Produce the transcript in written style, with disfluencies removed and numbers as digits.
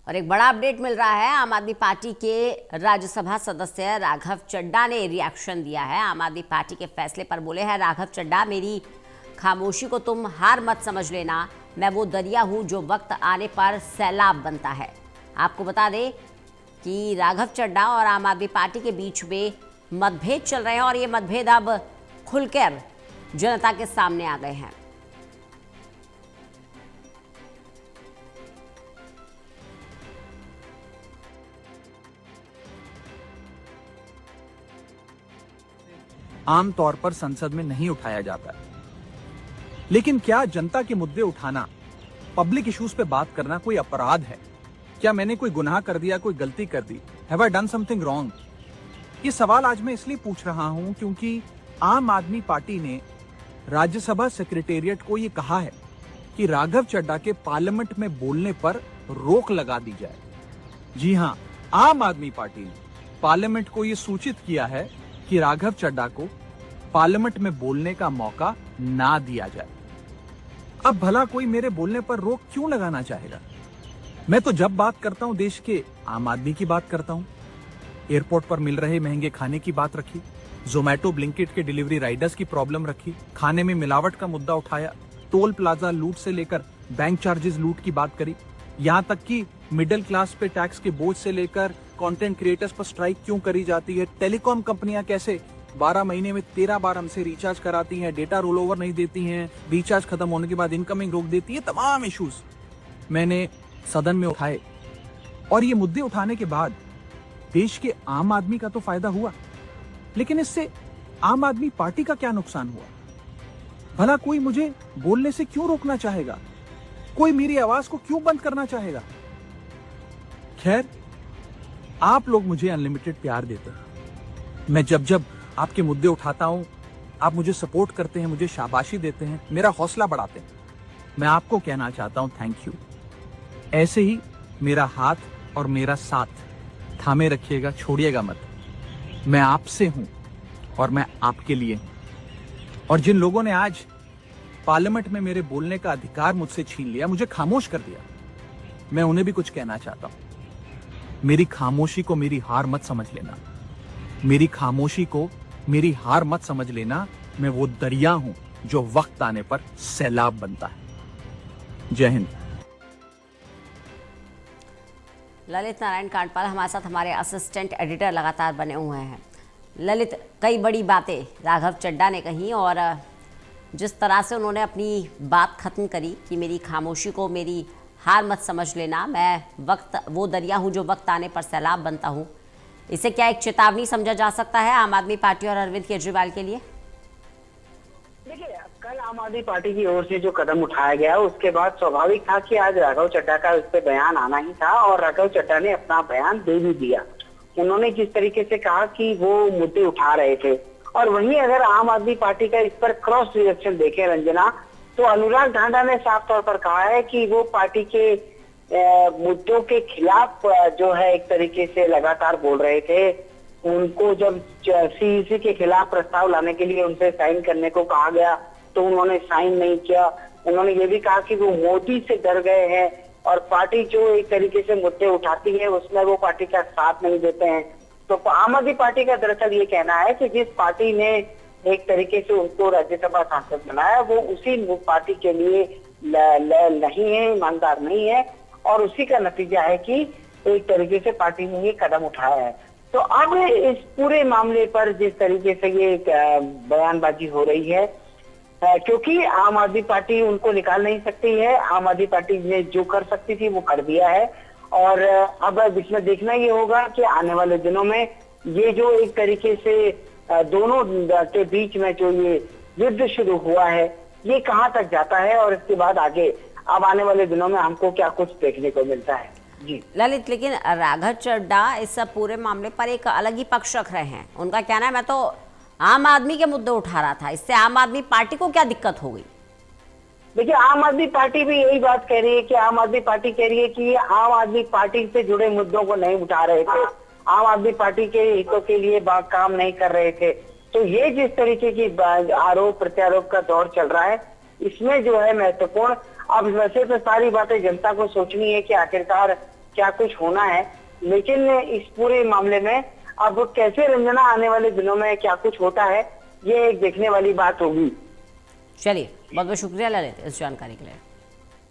और एक बड़ा अपडेट मिल रहा है। आम आदमी पार्टी के राज्यसभा सदस्य राघव चड्ढा ने रिएक्शन दिया है। आम आदमी पार्टी के फैसले पर बोले हैं राघव चड्ढा, मेरी खामोशी को तुम हार मत समझ लेना, मैं वो दरिया हूं जो वक्त आने पर सैलाब बनता है। आपको बता दें कि राघव चड्ढा और आम आदमी पार्टी के बीच में मतभेद चल रहे हैं और ये मतभेद अब खुलकर जनता के सामने आ गए हैं। आमतौर पर संसद में नहीं उठाया जाता है, लेकिन क्या जनता के मुद्दे उठाना, पब्लिक इश्यूज पे बात करना कोई अपराध है? क्या मैंने कोई गुनाह कर दिया, कोई गलती कर दी? Have I done something wrong? ये सवाल आज मैं इसलिए पूछ रहा हूं क्योंकि आम आदमी पार्टी ने राज्यसभा सेक्रेटेरिएट को ये कहा है कि राघव चड्ढा के पार्लियामेंट में बोलने पर रोक लगा दी जाए। जी हां, आम आदमी पार्टी ने पार्लियामेंट को ये सूचित किया है कि राघव चड्ढा को पार्लियामेंट में बोलने का मौका ना दिया जाए। अब भला कोई मेरे बोलने पर रोक क्यों लगाना चाहेगा? मैं तो जब बात करता हूं देश के आम आदमी की बात करता हूं। एयरपोर्ट पर मिल रहे महंगे खाने की बात रखी, जोमैटो ब्लिंकिट के डिलीवरी राइडर्स की प्रॉब्लम रखी, खाने में मिलावट का मुद्दा उठाया, टोल प्लाजा लूट से लेकर बैंक चार्जेस लूट की बात करी, यहां तक कि मिडिल क्लास पे टैक्स के बोझ से लेकर कंटेंट क्रिएटर्स पर स्ट्राइक क्यों करी जाती है, टेलीकॉम कंपनियां कैसे 12 महीने में 13 बार हमसे रिचार्ज कराती हैं, डेटा रोल ओवर नहीं देती हैं, रिचार्ज खत्म होने के बाद इनकमिंग रोक देती है, तमाम इश्यूज मैंने सदन में उठाए। और ये मुद्दे उठाने के बाद देश के आम आदमी का तो फायदा हुआ, लेकिन इससे आम आदमी पार्टी का क्या नुकसान हुआ? भला कोई मुझे बोलने से क्यों रोकना चाहेगा? कोई मेरी आवाज को क्यों बंद करना चाहेगा? खैर, आप लोग मुझे अनलिमिटेड प्यार देते हैं। मैं जब जब आपके मुद्दे उठाता हूं, आप मुझे सपोर्ट करते हैं, मुझे शाबाशी देते हैं, मेरा हौसला बढ़ाते हैं। मैं आपको कहना चाहता हूं थैंक यू। ऐसे ही मेरा हाथ और मेरा साथ थामे रखिएगा, छोड़िएगा मत। मैं आपसे हूं और मैं आपके लिए हूं। और जिन लोगों ने आज पार्लियामेंट में मेरे बोलने का अधिकार मुझसे छीन लिया, मुझे खामोश कर दिया, मैं उन्हें भी कुछ कहना चाहता हूं। मेरी खामोशी को मेरी हार मत समझ लेना। मेरी खामोशी को मेरी हार मत समझ लेना। मैं वो दरिया हूं जो वक्त आने पर सैलाब बनता है। जय हिंद। ललित नारायण कांडपाल हमारे साथ, हमारे असिस्टेंट एडिटर लगातार बने हुए हैं। ललित, कई बड़ी बातें राघव चड्ढा ने कही और जिस तरह से उन्होंने अपनी बात खत्म करी कि मेरी खामोशी को मेरी हार मत समझ लेना, मैं वो दरिया हूं जो वक्त आने पर सैलाब बनता हूं, इसे क्या एक चेतावनी समझा जा सकता है आम आदमी पार्टी और अरविंद केजरीवाल के लिए? देखिए, कल आम आदमी पार्टी की ओर से जो कदम उठाया गया उसके बाद स्वाभाविक था कि आज राघव चड्ढा का इस पे बयान आना ही था और राघव चड्ढा ने अपना बयान दे भी दिया। उन्होंने जिस तरीके से कहा कि वो मुद्दे उठा रहे थे, और वहीं अगर आम आदमी पार्टी का इस पर क्रॉस रिएक्शन देखें रंजना, तो अनुराग ढांडा ने साफ तौर पर कहा है कि वो पार्टी के मुद्दों के खिलाफ जो है एक तरीके से लगातार बोल रहे थे। उनको जब सीईसी के खिलाफ प्रस्ताव लाने के लिए उनसे साइन करने को कहा गया तो उन्होंने साइन नहीं किया। उन्होंने ये भी कहा कि वो मोदी से डर गए हैं और पार्टी जो एक तरीके से मुद्दे उठाती है उसमें वो पार्टी का साथ नहीं देते हैं। तो आम आदमी पार्टी का दरअसल ये कहना है कि जिस पार्टी ने एक तरीके से उनको राज्यसभा सांसद बनाया वो उसी पार्टी के लिए नहीं है, ईमानदार नहीं है, और उसी का नतीजा है कि एक तरीके से पार्टी ने ये कदम उठाया है। तो अब इस पूरे मामले पर जिस तरीके से ये बयानबाजी हो रही है, क्योंकि आम आदमी पार्टी उनको निकाल नहीं सकती है, आम आदमी पार्टी ने जो कर सकती थी वो कर दिया है, और अब इसमें देखना ये होगा कि आने वाले दिनों में ये जो एक तरीके से दोनों के बीच में जो ये युद्ध शुरू हुआ है ये कहां तक जाता है और इसके बाद आगे अब आने वाले दिनों में हमको क्या कुछ देखने को मिलता है। जी ललित, लेकिन राघव चड्ढा इस पूरे मामले पर एक अलग ही पक्ष रख रहे हैं। उनका कहना है मैं तो आम आदमी के मुद्दे उठा रहा था, इससे आम आदमी पार्टी को क्या दिक्कत हो गई? देखिए, आम आदमी पार्टी भी यही बात कह रही है कि आम आदमी पार्टी कह रही है कि आम आदमी पार्टी से जुड़े मुद्दों को नहीं उठा रहे थे, आम आदमी पार्टी के हितों के लिए काम नहीं कर रहे थे। तो ये जिस तरीके की आरोप प्रत्यारोप का दौर चल रहा है, इसमें जो है महत्वपूर्ण, अब वैसे तो सारी बातें जनता को सोचनी है कि आखिरकार क्या कुछ होना है। लेकिन इस पूरे मामले में अब कैसे रंजना आने वाले दिनों में क्या कुछ होता है, ये एक देखने वाली बात होगी। चलिए, बहुत बहुत शुक्रिया ललित इस जानकारी के लिए।